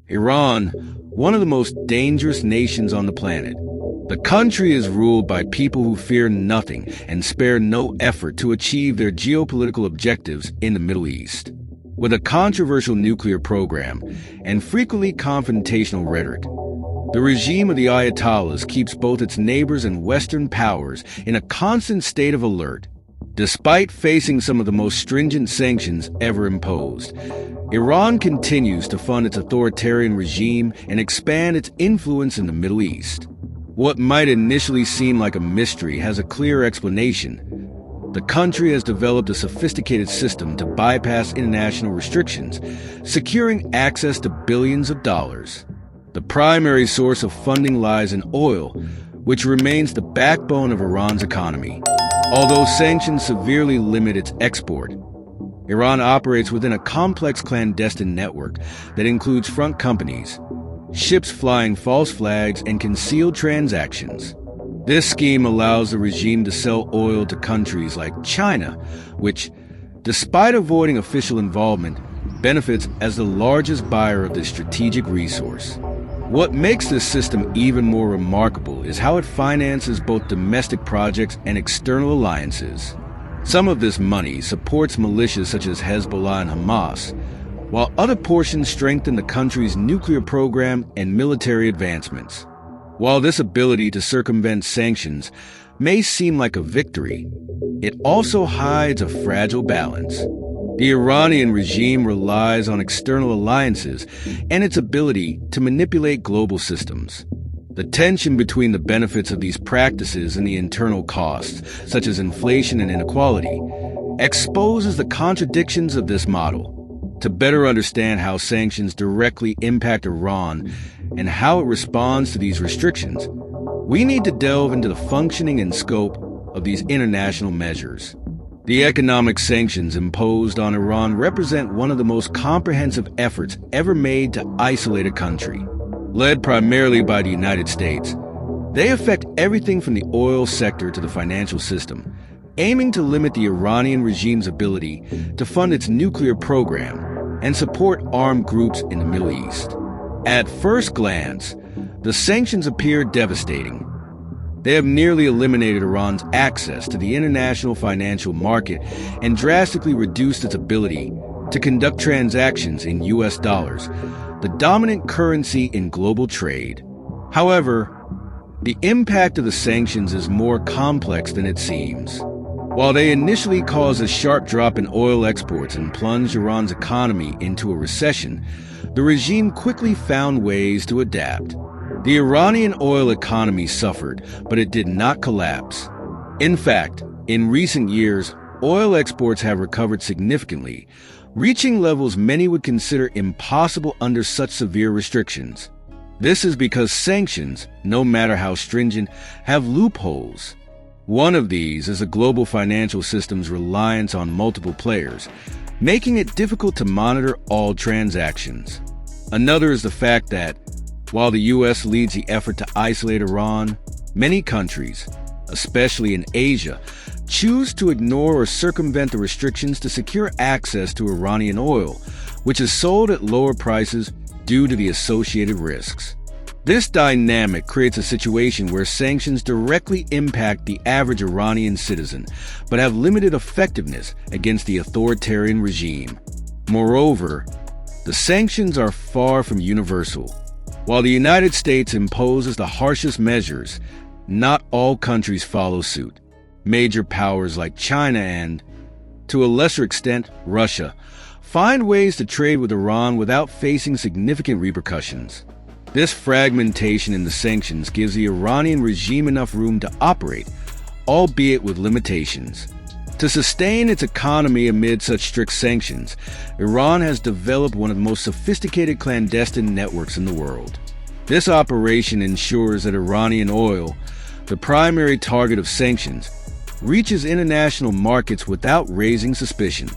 Iran, one of the most dangerous nations on the planet. The country is ruled by people who fear nothing and spare no effort to achieve their geopolitical objectives in the Middle East. With a controversial nuclear program and frequently confrontational rhetoric, the regime of the Ayatollahs keeps both its neighbors and Western powers in a constant state of alert. Despite facing some of the most stringent sanctions ever imposed, Iran continues to fund its authoritarian regime and expand its influence in the Middle East. What might initially seem like a mystery has a clear explanation. The country has developed a sophisticated system to bypass international restrictions, securing access to billions of dollars. The primary source of funding lies in oil, which remains the backbone of Iran's economy. Although sanctions severely limit its export, Iran operates within a complex clandestine network that includes front companies, ships flying false flags, and concealed transactions. This scheme allows the regime to sell oil to countries like China, which, despite avoiding official involvement, benefits as the largest buyer of this strategic resource. What makes this system even more remarkable is how it finances both domestic projects and external alliances. Some of this money supports militias such as Hezbollah and Hamas, while other portions strengthen the country's nuclear program and military advancements. While this ability to circumvent sanctions may seem like a victory, it also hides a fragile balance. The Iranian regime relies on external alliances and its ability to manipulate global systems. The tension between the benefits of these practices and the internal costs, such as inflation and inequality, exposes the contradictions of this model. To better understand how sanctions directly impact Iran and how it responds to these restrictions, we need to delve into the functioning and scope of these international measures. The economic sanctions imposed on Iran represent one of the most comprehensive efforts ever made to isolate a country. Led primarily by the United States, they affect everything from the oil sector to the financial system, aiming to limit the Iranian regime's ability to fund its nuclear program and support armed groups in the Middle East. At first glance, the sanctions appear devastating. They have nearly eliminated Iran's access to the international financial market and drastically reduced its ability to conduct transactions in US dollars, the dominant currency in global trade. However, the impact of the sanctions is more complex than it seems. While they initially caused a sharp drop in oil exports and plunged Iran's economy into a recession, the regime quickly found ways to adapt. The Iranian oil economy suffered, but it did not collapse. In fact, in recent years, oil exports have recovered significantly, reaching levels many would consider impossible under such severe restrictions. This is because sanctions, no matter how stringent, have loopholes. One of these is the global financial system's reliance on multiple players, making it difficult to monitor all transactions. Another is the fact that, while the U.S. leads the effort to isolate Iran, many countries, especially in Asia, choose to ignore or circumvent the restrictions to secure access to Iranian oil, which is sold at lower prices due to the associated risks. This dynamic creates a situation where sanctions directly impact the average Iranian citizen, but have limited effectiveness against the authoritarian regime. Moreover, the sanctions are far from universal. While the United States imposes the harshest measures, not all countries follow suit. Major powers like China and, to a lesser extent, Russia, find ways to trade with Iran without facing significant repercussions. This fragmentation in the sanctions gives the Iranian regime enough room to operate, albeit with limitations. To sustain its economy amid such strict sanctions, Iran has developed one of the most sophisticated clandestine networks in the world. This operation ensures that Iranian oil, the primary target of sanctions, reaches international markets without raising suspicion.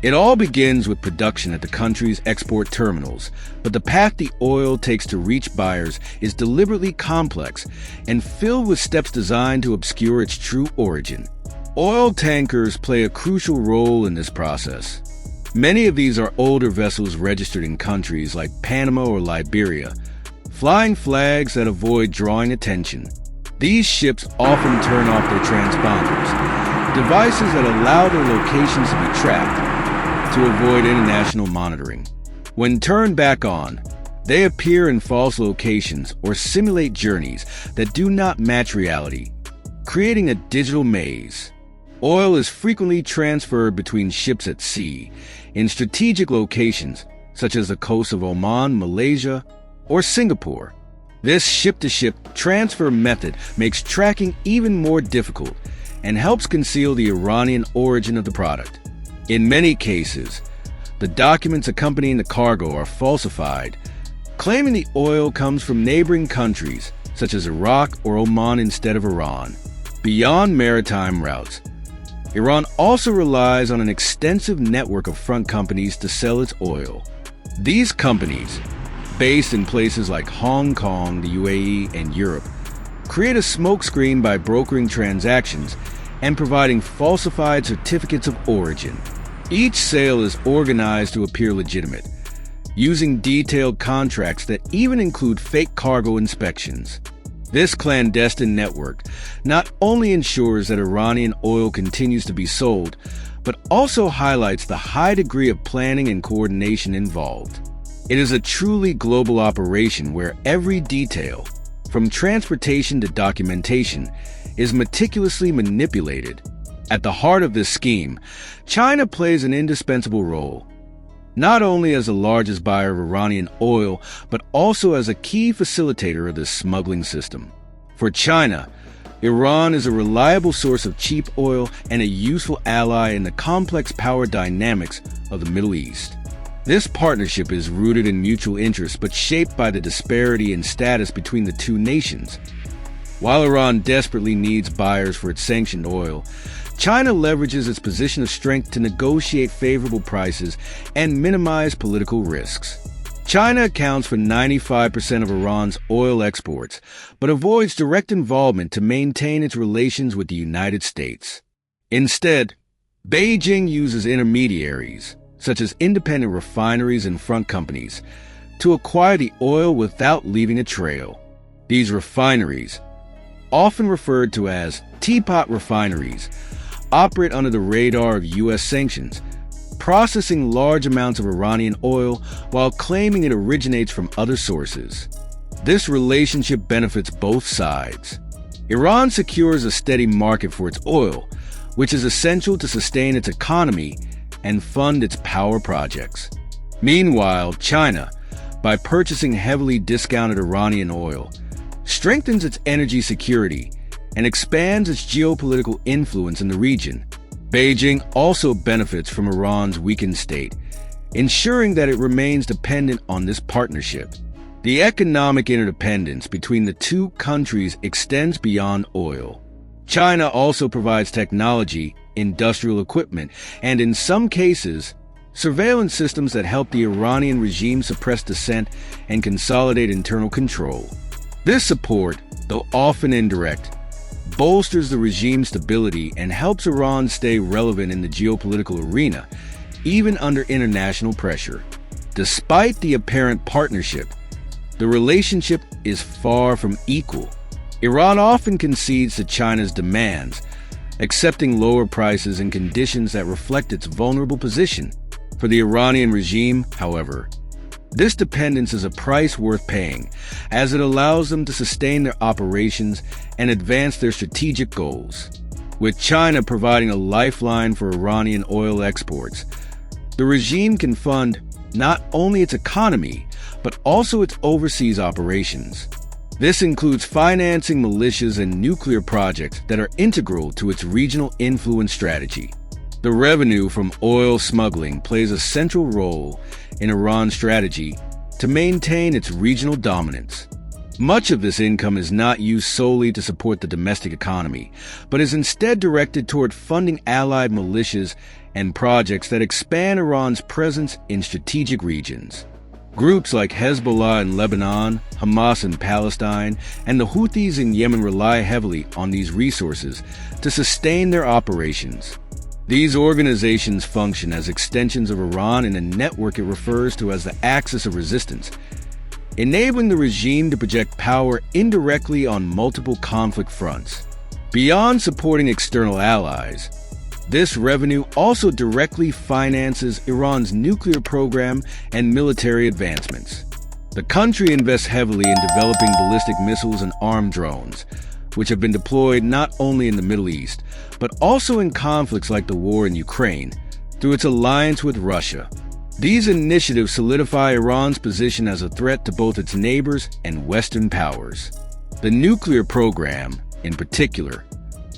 It all begins with production at the country's export terminals, but the path the oil takes to reach buyers is deliberately complex and filled with steps designed to obscure its true origin. Oil tankers play a crucial role in this process. Many of these are older vessels registered in countries like Panama or Liberia, flying flags that avoid drawing attention. These ships often turn off their transponders, devices that allow their locations to be tracked to avoid international monitoring. When turned back on, they appear in false locations or simulate journeys that do not match reality, creating a digital maze. Oil is frequently transferred between ships at sea in strategic locations such as the coast of Oman, Malaysia, or Singapore. This ship-to-ship transfer method makes tracking even more difficult and helps conceal the Iranian origin of the product. In many cases, the documents accompanying the cargo are falsified, claiming the oil comes from neighboring countries such as Iraq or Oman instead of Iran. Beyond maritime routes, Iran also relies on an extensive network of front companies to sell its oil. These companies, based in places like Hong Kong, the UAE, and Europe, create a smokescreen by brokering transactions and providing falsified certificates of origin. Each sale is organized to appear legitimate, using detailed contracts that even include fake cargo inspections. This clandestine network not only ensures that Iranian oil continues to be sold, but also highlights the high degree of planning and coordination involved. It is a truly global operation where every detail, from transportation to documentation, is meticulously manipulated. At the heart of this scheme, China plays an indispensable role, not only as the largest buyer of Iranian oil, but also as a key facilitator of this smuggling system. For China, Iran is a reliable source of cheap oil and a useful ally in the complex power dynamics of the Middle East. This partnership is rooted in mutual interests but shaped by the disparity in status between the two nations. While Iran desperately needs buyers for its sanctioned oil, China leverages its position of strength to negotiate favorable prices and minimize political risks. China accounts for 95% of Iran's oil exports, but avoids direct involvement to maintain its relations with the United States. Instead, Beijing uses intermediaries, such as independent refineries and front companies, to acquire the oil without leaving a trail. These refineries, often referred to as teapot refineries, operate under the radar of U.S. sanctions, processing large amounts of Iranian oil while claiming it originates from other sources. This relationship benefits both sides. Iran secures a steady market for its oil, which is essential to sustain its economy and fund its power projects. Meanwhile, China, by purchasing heavily discounted Iranian oil, strengthens its energy security and expands its geopolitical influence in the region. Beijing also benefits from Iran's weakened state, ensuring that it remains dependent on this partnership. The economic interdependence between the two countries extends beyond oil. China also provides technology, industrial equipment, and in some cases, surveillance systems that help the Iranian regime suppress dissent and consolidate internal control. This support, though often indirect, bolsters the regime's stability and helps Iran stay relevant in the geopolitical arena, even under international pressure. Despite the apparent partnership, the relationship is far from equal. Iran often concedes to China's demands, accepting lower prices and conditions that reflect its vulnerable position. For the Iranian regime, however, this dependence is a price worth paying, as it allows them to sustain their operations and advance their strategic goals. With China providing a lifeline for Iranian oil exports, the regime can fund not only its economy, but also its overseas operations. This includes financing militias and nuclear projects that are integral to its regional influence strategy. The revenue from oil smuggling plays a central role in Iran's strategy to maintain its regional dominance. Much of this income is not used solely to support the domestic economy, but is instead directed toward funding allied militias and projects that expand Iran's presence in strategic regions. Groups like Hezbollah in Lebanon, Hamas in Palestine, and the Houthis in Yemen rely heavily on these resources to sustain their operations. These organizations function as extensions of Iran in a network it refers to as the Axis of Resistance, enabling the regime to project power indirectly on multiple conflict fronts. Beyond supporting external allies, this revenue also directly finances Iran's nuclear program and military advancements. The country invests heavily in developing ballistic missiles and armed drones, which have been deployed not only in the Middle East, but also in conflicts like the war in Ukraine, through its alliance with Russia. These initiatives solidify Iran's position as a threat to both its neighbors and Western powers. The nuclear program, in particular,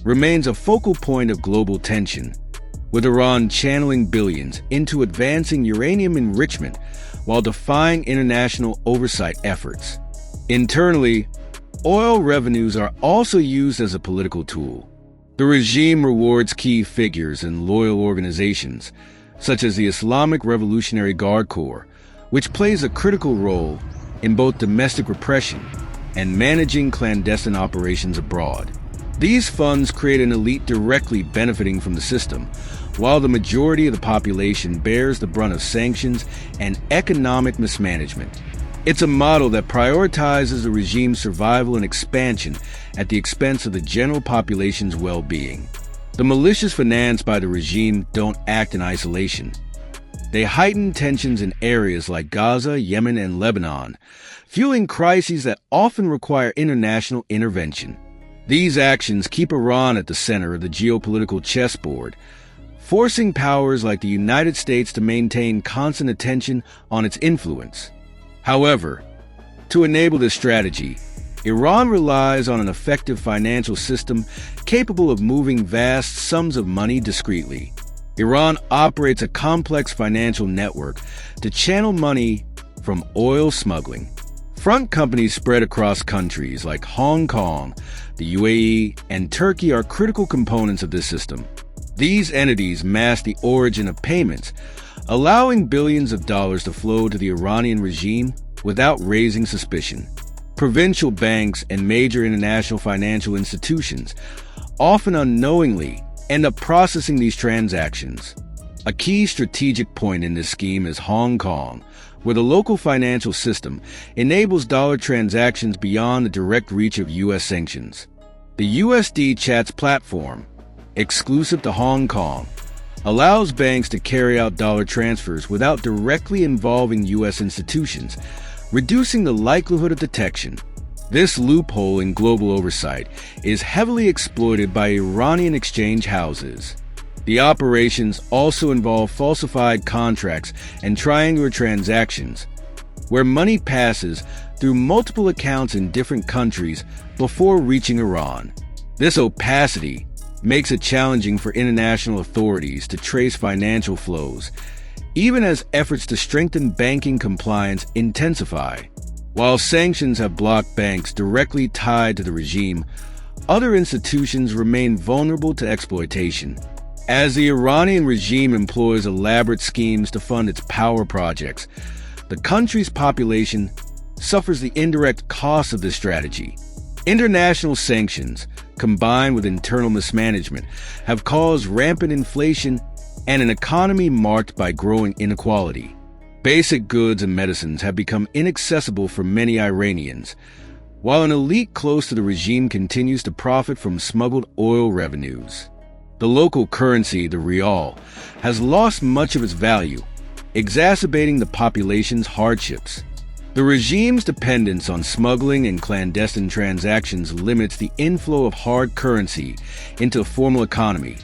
remains a focal point of global tension, with Iran channeling billions into advancing uranium enrichment while defying international oversight efforts. Internally, oil revenues are also used as a political tool. The regime rewards key figures and loyal organizations, such as the Islamic Revolutionary Guard Corps, which plays a critical role in both domestic repression and managing clandestine operations abroad. These funds create an elite directly benefiting from the system, while the majority of the population bears the brunt of sanctions and economic mismanagement. It's a model that prioritizes the regime's survival and expansion at the expense of the general population's well-being. The militias financed by the regime don't act in isolation. They heighten tensions in areas like Gaza, Yemen, and Lebanon, fueling crises that often require international intervention. These actions keep Iran at the center of the geopolitical chessboard, forcing powers like the United States to maintain constant attention on its influence. However, to enable this strategy, Iran relies on an effective financial system capable of moving vast sums of money discreetly. Iran operates a complex financial network to channel money from oil smuggling. Front companies spread across countries like Hong Kong, the UAE, and Turkey are critical components of this system. These entities mask the origin of payments, allowing billions of dollars to flow to the Iranian regime without raising suspicion. Provincial banks and major international financial institutions, often unknowingly, end up processing these transactions. A key strategic point in this scheme is Hong Kong, where the local financial system enables dollar transactions beyond the direct reach of U.S. sanctions. The USD Chats platform, exclusive to Hong Kong, allows banks to carry out dollar transfers without directly involving U.S. institutions, reducing the likelihood of detection. This loophole in global oversight is heavily exploited by Iranian exchange houses. The operations also involve falsified contracts and triangular transactions, where money passes through multiple accounts in different countries before reaching Iran. This opacity makes it challenging for international authorities to trace financial flows, even as efforts to strengthen banking compliance intensify. While sanctions have blocked banks directly tied to the regime, other institutions remain vulnerable to exploitation. As the Iranian regime employs elaborate schemes to fund its power projects, the country's population suffers the indirect costs of this strategy. International sanctions, combined with internal mismanagement, have caused rampant inflation and an economy marked by growing inequality. Basic goods and medicines have become inaccessible for many Iranians, while an elite close to the regime continues to profit from smuggled oil revenues. The local currency, the rial, has lost much of its value, exacerbating the population's hardships. The regime's dependence on smuggling and clandestine transactions limits the inflow of hard currency into the formal economy,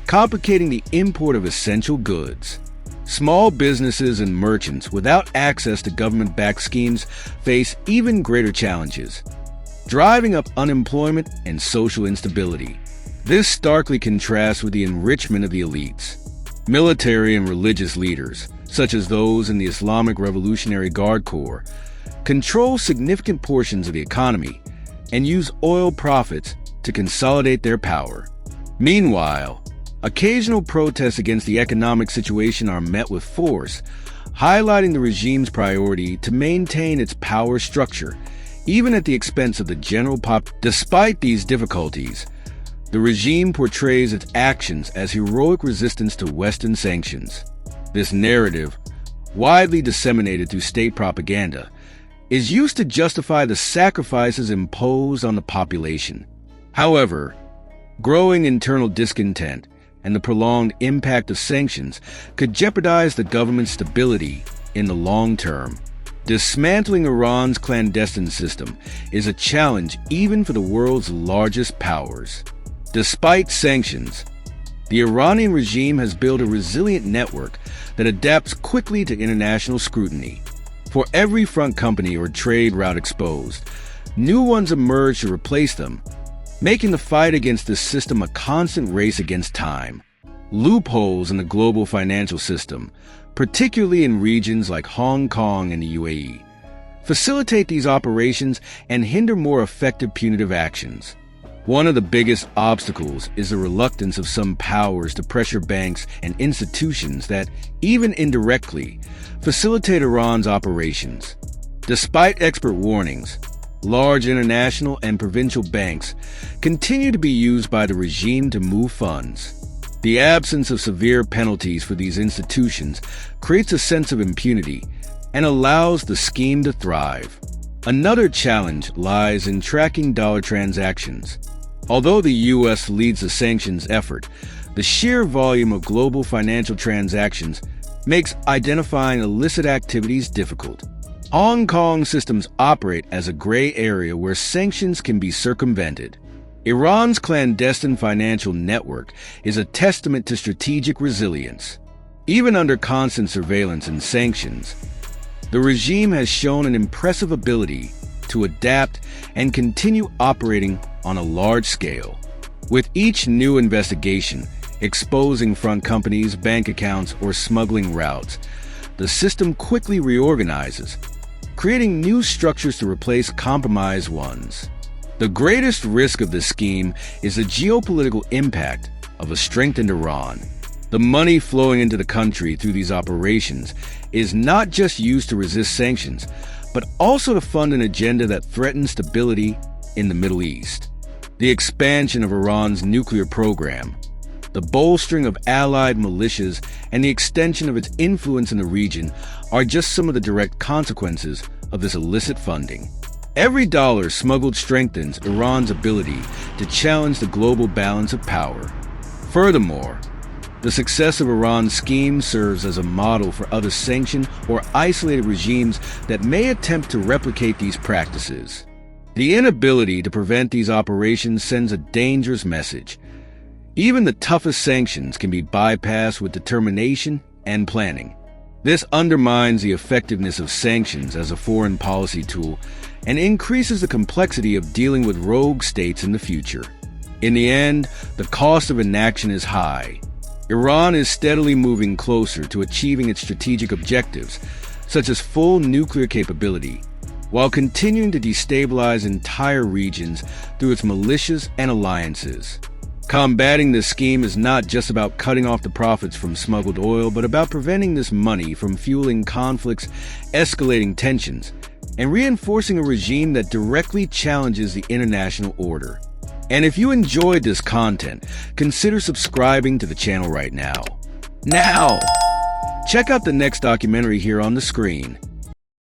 complicating the import of essential goods. Small businesses and merchants without access to government-backed schemes face even greater challenges, driving up unemployment and social instability. This starkly contrasts with the enrichment of the elites. Military and religious leaders, such as those in the Islamic Revolutionary Guard Corps, control significant portions of the economy and use oil profits to consolidate their power. Meanwhile, occasional protests against the economic situation are met with force, highlighting the regime's priority to maintain its power structure, even at the expense of the general population. Despite these difficulties, The regime portrays its actions as heroic resistance to Western sanctions. This narrative, widely disseminated through state propaganda, is used to justify the sacrifices imposed on the population. However, growing internal discontent and the prolonged impact of sanctions could jeopardize the government's stability in the long term. Dismantling Iran's clandestine system is a challenge even for the world's largest powers. Despite sanctions, the Iranian regime has built a resilient network that adapts quickly to international scrutiny. For every front company or trade route exposed, new ones emerge to replace them, making the fight against this system a constant race against time. Loopholes in the global financial system, particularly in regions like Hong Kong and the UAE, facilitate these operations and hinder more effective punitive actions. One of the biggest obstacles is the reluctance of some powers to pressure banks and institutions that, even indirectly, facilitate Iran's operations. Despite expert warnings, large international and provincial banks continue to be used by the regime to move funds. The absence of severe penalties for these institutions creates a sense of impunity and allows the scheme to thrive. Another challenge lies in tracking dollar transactions. Although the U.S. leads the sanctions effort, the sheer volume of global financial transactions makes identifying illicit activities difficult. Hong Kong systems operate as a gray area where sanctions can be circumvented. Iran's clandestine financial network is a testament to strategic resilience. Even under constant surveillance and sanctions, the regime has shown an impressive ability to adapt and continue operating on a large scale. With each new investigation exposing front companies, bank accounts, or smuggling routes, the system quickly reorganizes, creating new structures to replace compromised ones. The greatest risk of this scheme is the geopolitical impact of a strengthened Iran. The money flowing into the country through these operations is not just used to resist sanctions, but also to fund an agenda that threatens stability in the Middle East. The expansion of Iran's nuclear program, the bolstering of allied militias, and the extension of its influence in the region are just some of the direct consequences of this illicit funding. Every dollar smuggled strengthens Iran's ability to challenge the global balance of power. Furthermore, the success of Iran's scheme serves as a model for other sanctioned or isolated regimes that may attempt to replicate these practices. The inability to prevent these operations sends a dangerous message. Even the toughest sanctions can be bypassed with determination and planning. This undermines the effectiveness of sanctions as a foreign policy tool and increases the complexity of dealing with rogue states in the future. In the end, the cost of inaction is high. Iran is steadily moving closer to achieving its strategic objectives, such as full nuclear capability, while continuing to destabilize entire regions through its militias and alliances. Combating this scheme is not just about cutting off the profits from smuggled oil, but about preventing this money from fueling conflicts, escalating tensions, and reinforcing a regime that directly challenges the international order. And if you enjoyed this content, consider subscribing to the channel right now. Check out the next documentary here on the screen.